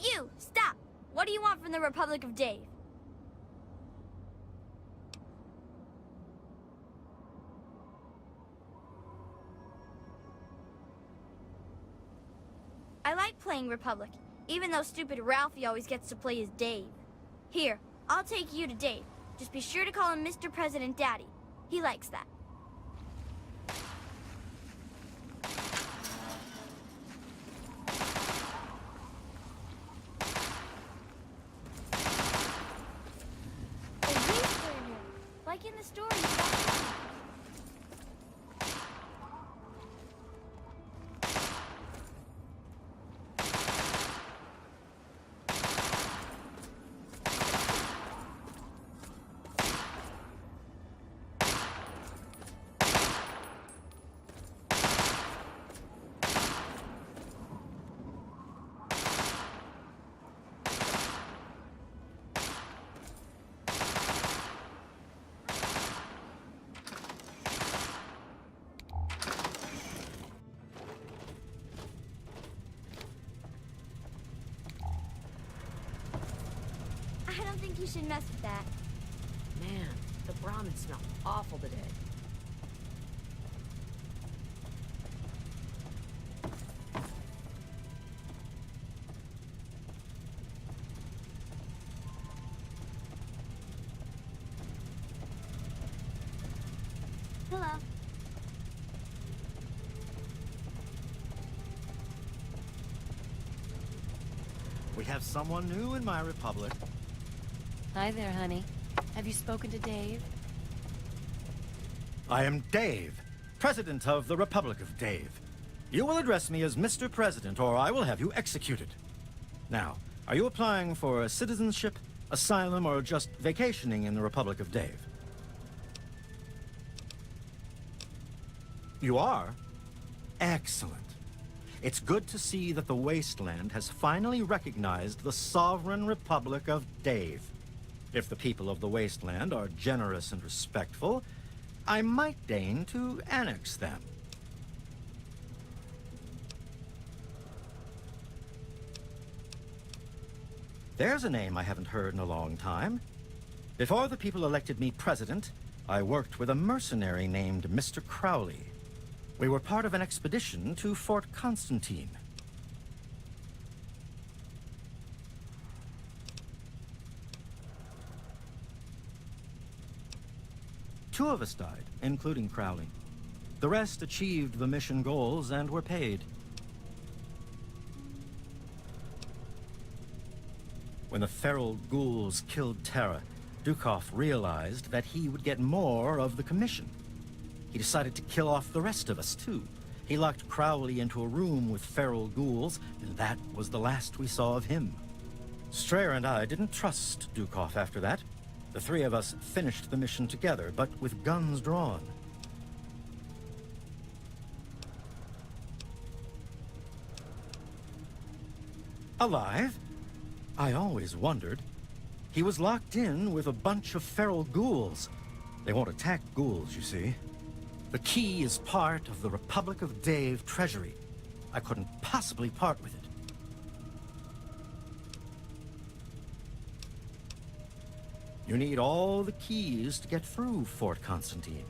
you! Stop! What do you want from the Republic of Dave? I like playing Republic, even though stupid Ralphie always gets to play as Dave. Here, I'll take you to Dave. Just be sure to call him Mr. President Daddy. He likes that. A Wasteland, like in the story. I don't think you should mess with that. Man, the Brahmin smell awful today. Hello. We have someone new in my republic. Hi there, honey. Have you spoken to Dave? I am Dave, President of the Republic of Dave. You will address me as Mr. President, or I will have you executed. Now, are you applying for citizenship, asylum, or just vacationing in the Republic of Dave? You are? Excellent. It's good to see that the Wasteland has finally recognized the sovereign Republic of Dave. If the people of the Wasteland are generous and respectful, I might deign to annex them. There's a name I haven't heard in a long time. Before the people elected me president, I worked with a mercenary named Mr. Crowley. We were part of an expedition to Fort Constantine. Two of us died, including Crowley. The rest achieved the mission goals and were paid. When the feral ghouls killed Terra, Dukov realized that he would get more of the commission. He decided to kill off the rest of us, too. He locked Crowley into a room with feral ghouls, and that was the last we saw of him. Strayer and I didn't trust Dukov after that. The three of us finished the mission together, but with guns drawn. Alive? I always wondered. He was locked in with a bunch of feral ghouls. They won't attack ghouls, you see. The key is part of the Republic of Dave treasury. I couldn't possibly part with it. You need all the keys to get through Fort Constantine.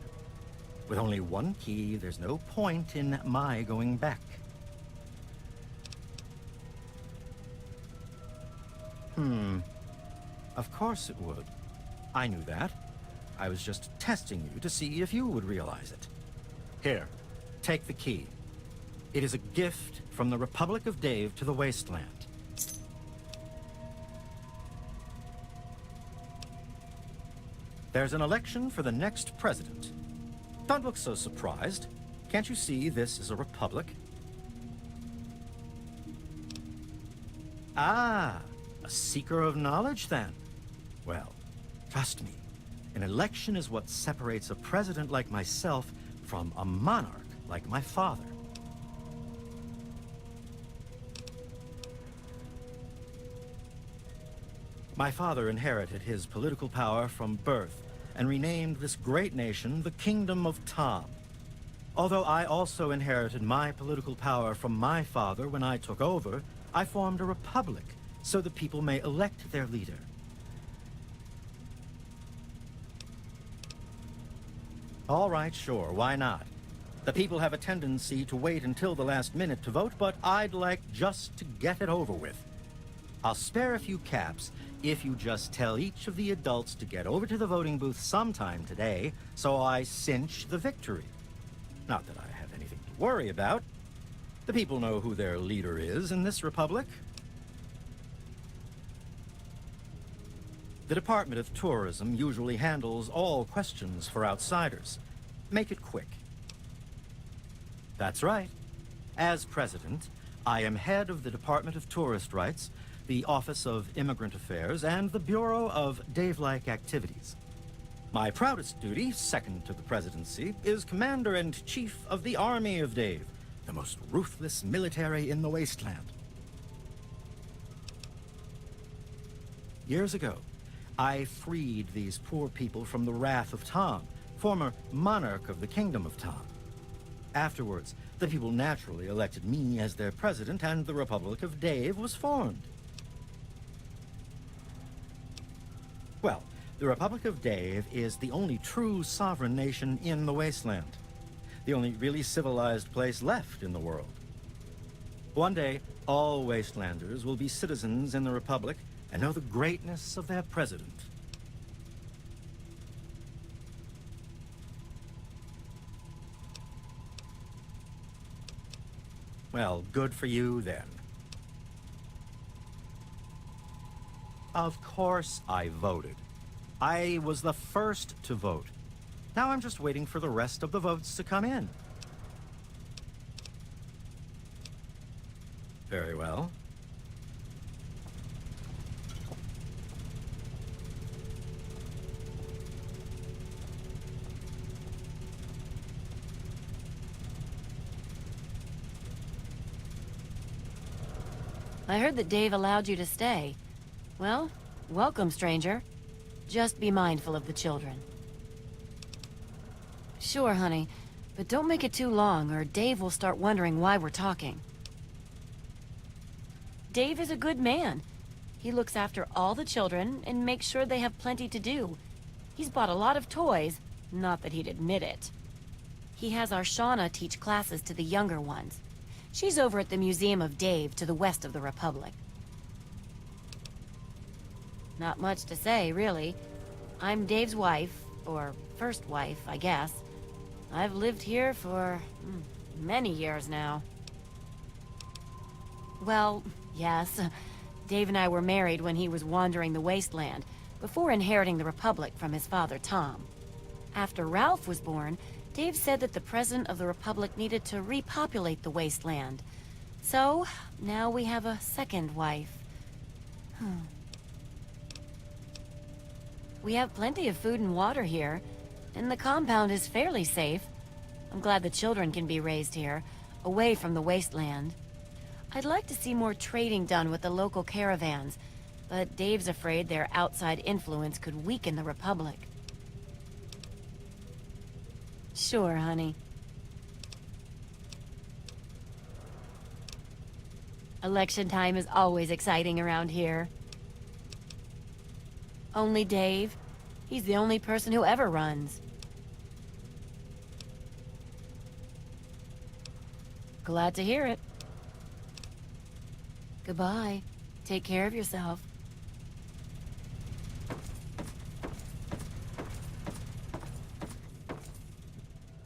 With only one key, there's no point in my going back. Of course it would. I knew that. I was just testing you to see if you would realize it. Here, take the key. It is a gift from the Republic of Dave to the Wasteland. There's an election for the next president. Don't look so surprised. Can't you see this is a republic? Ah, a seeker of knowledge then. Well, trust me, an election is what separates a president like myself from a monarch like my father. My father inherited his political power from birth and renamed this great nation the Kingdom of Tom. Although I also inherited my political power from my father when I took over, I formed a republic so the people may elect their leader. All right, sure, why not? The people have a tendency to wait until the last minute to vote, but I'd like just to get it over with. I'll spare a few caps if you just tell each of the adults to get over to the voting booth sometime today, so I cinch the victory. Not that I have anything to worry about. The people know who their leader is in this republic. The Department of Tourism usually handles all questions for outsiders. Make it quick. That's right. As president, I am head of the Department of Tourist Rights, the Office of Immigrant Affairs, and the Bureau of Dave-like Activities. My proudest duty, second to the presidency, is Commander-in-Chief of the Army of Dave, the most ruthless military in the Wasteland. Years ago, I freed these poor people from the wrath of Tom, former monarch of the Kingdom of Tom. Afterwards, the people naturally elected me as their president, and the Republic of Dave was formed. Well, the Republic of Dave is the only true sovereign nation in the Wasteland. The only really civilized place left in the world. One day, all Wastelanders will be citizens in the Republic and know the greatness of their president. Well, good for you, then. Of course I voted. I was the first to vote. Now I'm just waiting for the rest of the votes to come in. Very well. I heard that Dave allowed you to stay. Well, welcome, stranger. Just be mindful of the children. Sure, honey, but don't make it too long, or Dave will start wondering why we're talking. Dave is a good man. He looks after all the children and makes sure they have plenty to do. He's bought a lot of toys, not that he'd admit it. He has our Shauna teach classes to the younger ones. She's over at the Museum of Dave to the west of the Republic. Not much to say, really. I'm Dave's wife, or first wife, I guess. I've lived here for many years now. Well, yes. Dave and I were married when he was wandering the Wasteland, before inheriting the Republic from his father, Tom. After Ralph was born, Dave said that the President of the Republic needed to repopulate the Wasteland. So, now we have a second wife. We have plenty of food and water here, and the compound is fairly safe. I'm glad the children can be raised here, away from the Wasteland. I'd like to see more trading done with the local caravans, but Dave's afraid their outside influence could weaken the Republic. Sure, honey. Election time is always exciting around here. Only Dave. He's the only person who ever runs. Glad to hear it. Goodbye. Take care of yourself.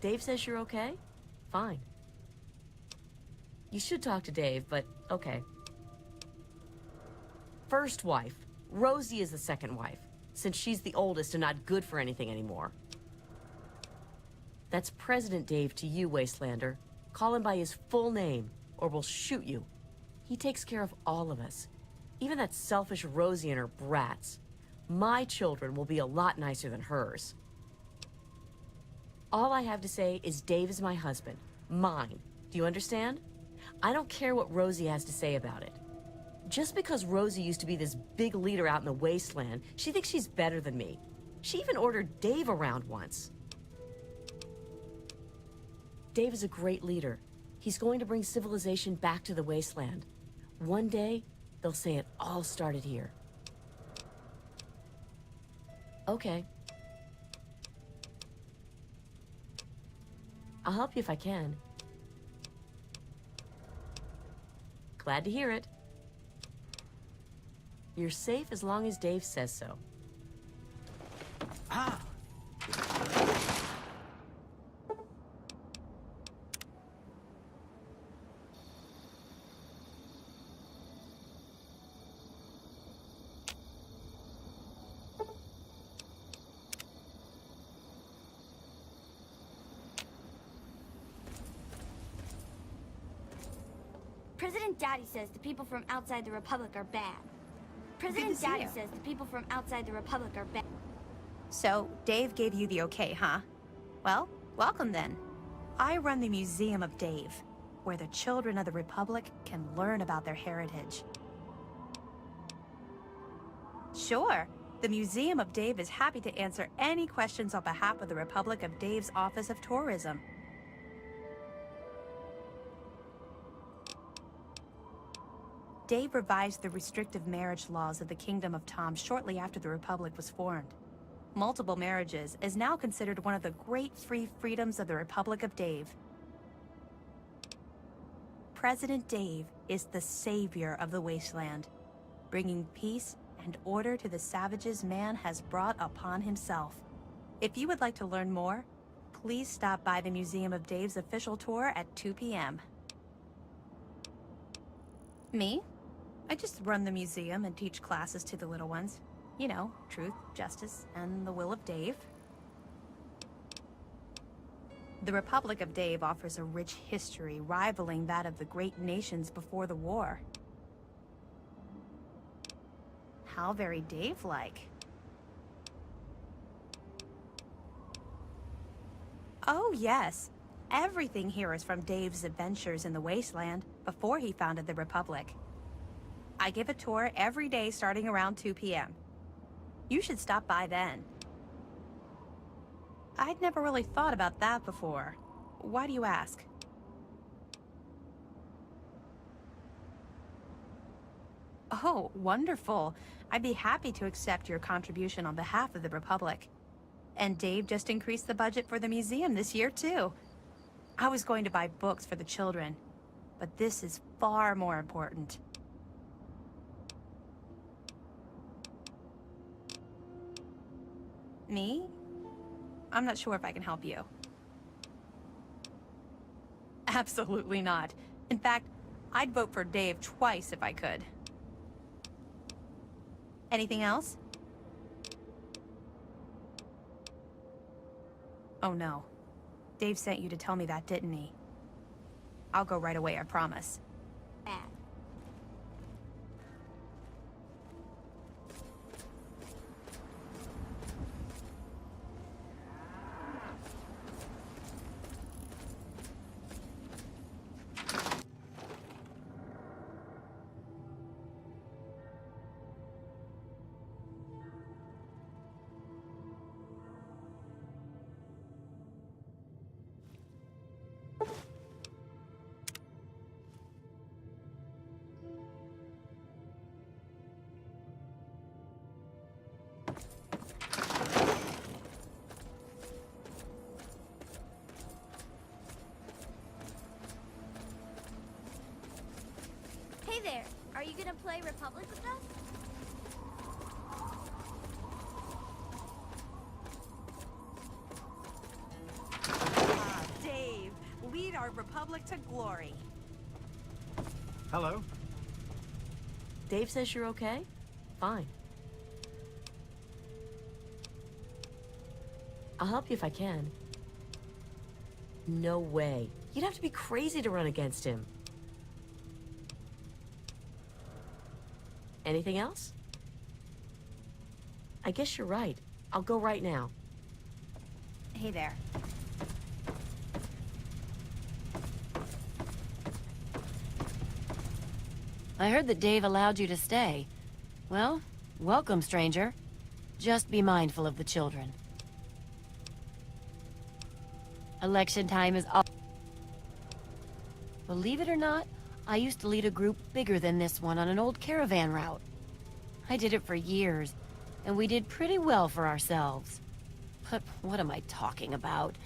Dave says you're okay? Fine. You should talk to Dave, but okay. First wife. Rosie is the second wife, since she's the oldest and not good for anything anymore. That's President Dave to you, Wastelander. Call him by his full name, or we'll shoot you. He takes care of all of us. Even that selfish Rosie and her brats. My children will be a lot nicer than hers. All I have to say is Dave is my husband. Mine. Do you understand? I don't care what Rosie has to say about it. Just because Rosie used to be this big leader out in the Wasteland, she thinks she's better than me. She even ordered Dave around once. Dave is a great leader. He's going to bring civilization back to the Wasteland. One day, They'll say it all started here. Okay. I'll help you if I can. Glad to hear it. You're safe as long as Dave says so. Ah! President Daddy says the people from outside the Republic are bad. President Daddy says the people from outside the Republic are bad. So, Dave gave you the okay, huh? Well, welcome then. I run the Museum of Dave, where the children of the Republic can learn about their heritage. Sure. The Museum of Dave is happy to answer any questions on behalf of the Republic of Dave's Office of Tourism. Dave revised the restrictive marriage laws of the Kingdom of Tom shortly after the Republic was formed. Multiple marriages is now considered one of the great free freedoms of the Republic of Dave. President Dave is the savior of the Wasteland, bringing peace and order to the savages man has brought upon himself. If you would like to learn more, please stop by the Museum of Dave's official tour at 2 p.m. Me? I just run the museum and teach classes to the little ones. You know, truth, justice, and the will of Dave. The Republic of Dave offers a rich history rivaling that of the great nations before the war. How very Dave-like. Oh, yes. Everything here is from Dave's adventures in the Wasteland before he founded the Republic. I give a tour every day starting around 2 p.m. You should stop by then. I'd never really thought about that before. Why do you ask? Oh, wonderful. I'd be happy to accept your contribution on behalf of the Republic. And Dave just increased the budget for the museum this year, too. I was going to buy books for the children, but this is far more important. Me? I'm not sure if I can help you. Absolutely not. In fact, I'd vote for Dave twice if I could. Anything else? Oh no. Dave sent you to tell me that, didn't he? I'll go right away, I promise. Bad. Hey there, are you gonna play Republic with us? Ah, Dave, lead our Republic to glory. Hello? Dave says you're okay? Fine. I'll help you if I can. No way. You'd have to be crazy to run against him. Anything else? I guess you're right. I'll go right now. Hey there. I heard that Dave allowed you to stay. Well, welcome, stranger. Just be mindful of the children. Election time is all. Believe it or not, I used to lead a group bigger than this one on an old caravan route. I did it for years, and we did pretty well for ourselves. But what am I talking about?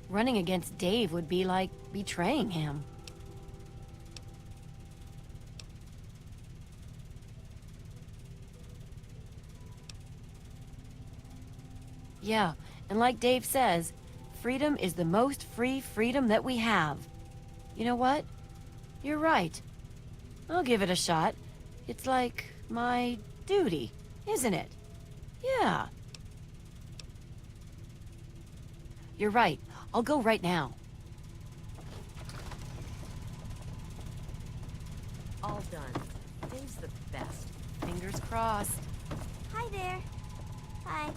Running against Dave would be like betraying him. Yeah, and like Dave says, freedom is the most free freedom that we have. You know what? You're right. I'll give it a shot. It's like my duty, isn't it? Yeah. You're right. I'll go right now. All done. Dave's the best. Fingers crossed. Hi there. Hi.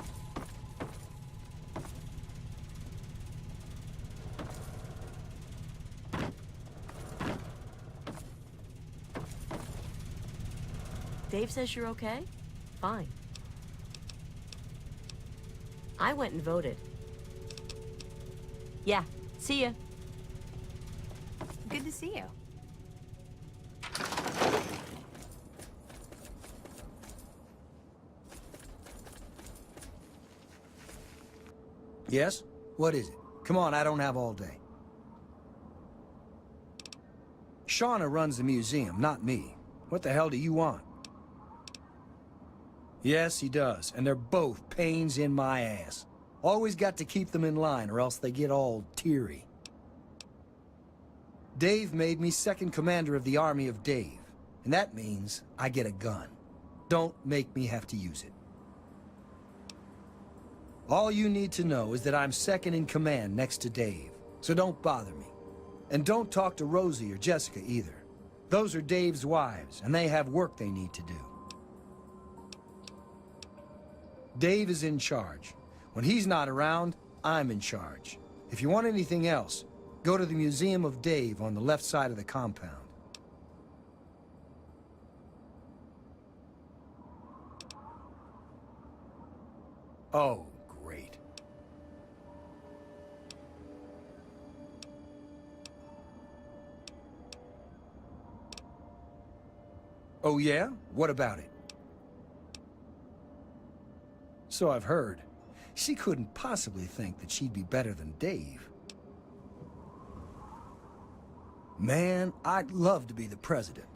Dave says you're okay? Fine. I went and voted. Yeah, see ya. Good to see you. Yes? What is it? Come on, I don't have all day. Shauna runs the museum, not me. What the hell do you want? Yes, he does, and they're both pains in my ass. Always got to keep them in line, or else they get all teary. Dave made me second commander of the Army of Dave, and that means I get a gun. Don't make me have to use it. All you need to know is that I'm second in command next to Dave, so don't bother me. And don't talk to Rosie or Jessica either. Those are Dave's wives, and they have work they need to do. Dave is in charge. When he's not around, I'm in charge. If you want anything else, go to the Museum of Dave on the left side of the compound. Oh, great. Oh yeah? What about it? So I've heard. She couldn't possibly think that she'd be better than Dave. Man, I'd love to be the president.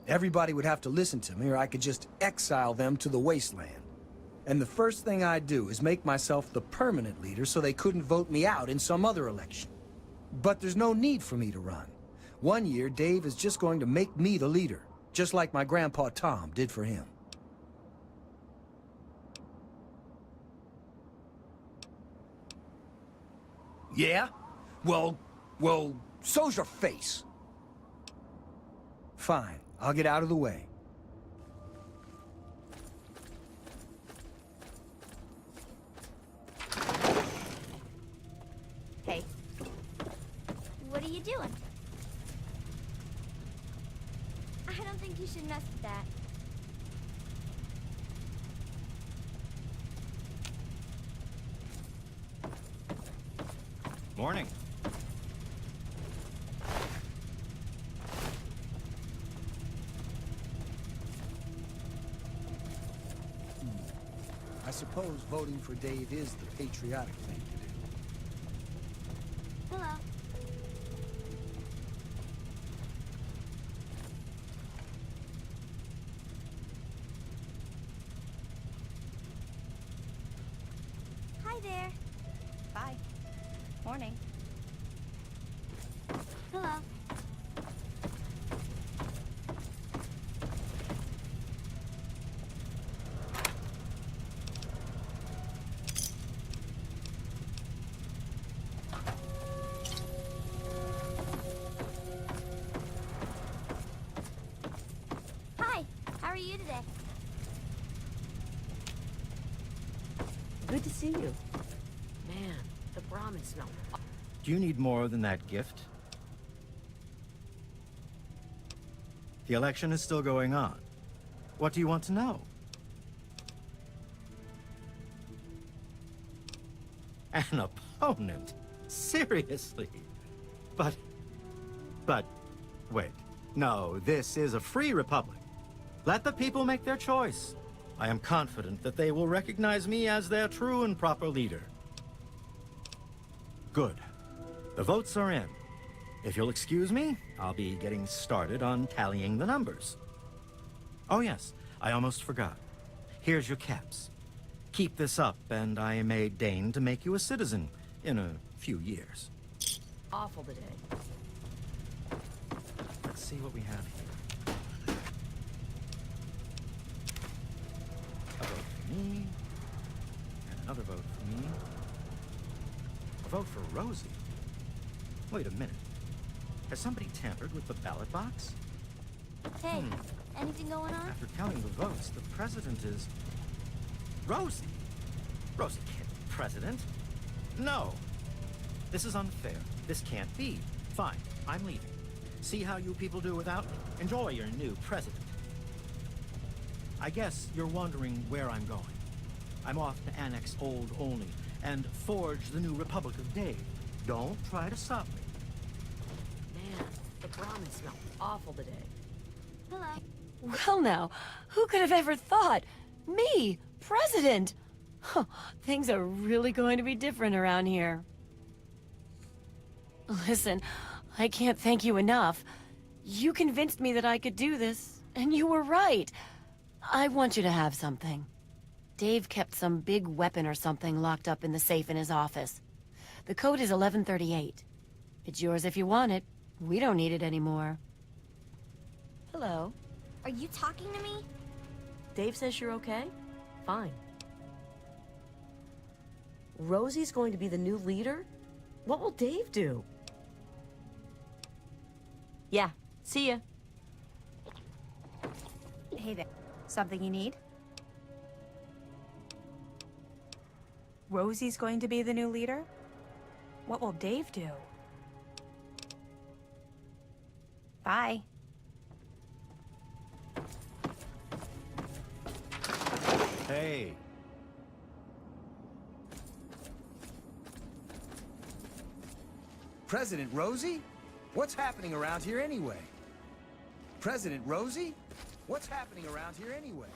Everybody would have to listen to me, or I could just exile them to the Wasteland. And the first thing I'd do is make myself the permanent leader so they couldn't vote me out in some other election. But there's no need for me to run. One year, Dave is just going to make me the leader, just like my grandpa Tom did for him. Yeah? Well, so's your face. Fine, I'll get out of the way. Hey. What are you doing? I don't think you should mess with that. Morning. I suppose voting for Dave is the patriotic thing to do. Hello. Hi there. Bye. Morning. Hello. Hi, how are you today? Good to see you. Man, the Brahmin smell. Do you need more than that gift? The election is still going on. What do you want to know? An opponent? Seriously? But, wait. No, this is a free republic. Let the people make their choice. I am confident that they will recognize me as their true and proper leader. Good. The votes are in. If you'll excuse me, I'll be getting started on tallying the numbers. Oh yes, I almost forgot. Here's your caps. Keep this up, and I may deign to make you a citizen in a few years. Awful today. Let's see what we have here. A vote for me, and another vote for me. A vote for Rosie. Wait a minute. Has somebody tampered with the ballot box? Hey, anything going on? After counting the votes, the president is... Rosie! Rosie can't be president. No. This is unfair. This can't be. Fine, I'm leaving. See how you people do without me. Enjoy your new president. I guess you're wondering where I'm going. I'm off to annex Old Olney and forge the new Republic of Dave. Don't try to stop me. Man, the brahmin smells awful today. Hello. Well now, who could have ever thought? Me, president! Huh, things are really going to be different around here. Listen, I can't thank you enough. You convinced me that I could do this, and you were right. I want you to have something. Dave kept some big weapon or something locked up in the safe in his office. The code is 1138. It's yours if you want it. We don't need it anymore. Hello. Are you talking to me? Dave says you're okay? Fine. Rosie's going to be the new leader? What will Dave do? Yeah, see ya. Hey there. Something you need? Rosie's going to be the new leader? What will Dave do? Bye. Hey. President Rosie? What's happening around here anyway? President Rosie? What's happening around here anyway?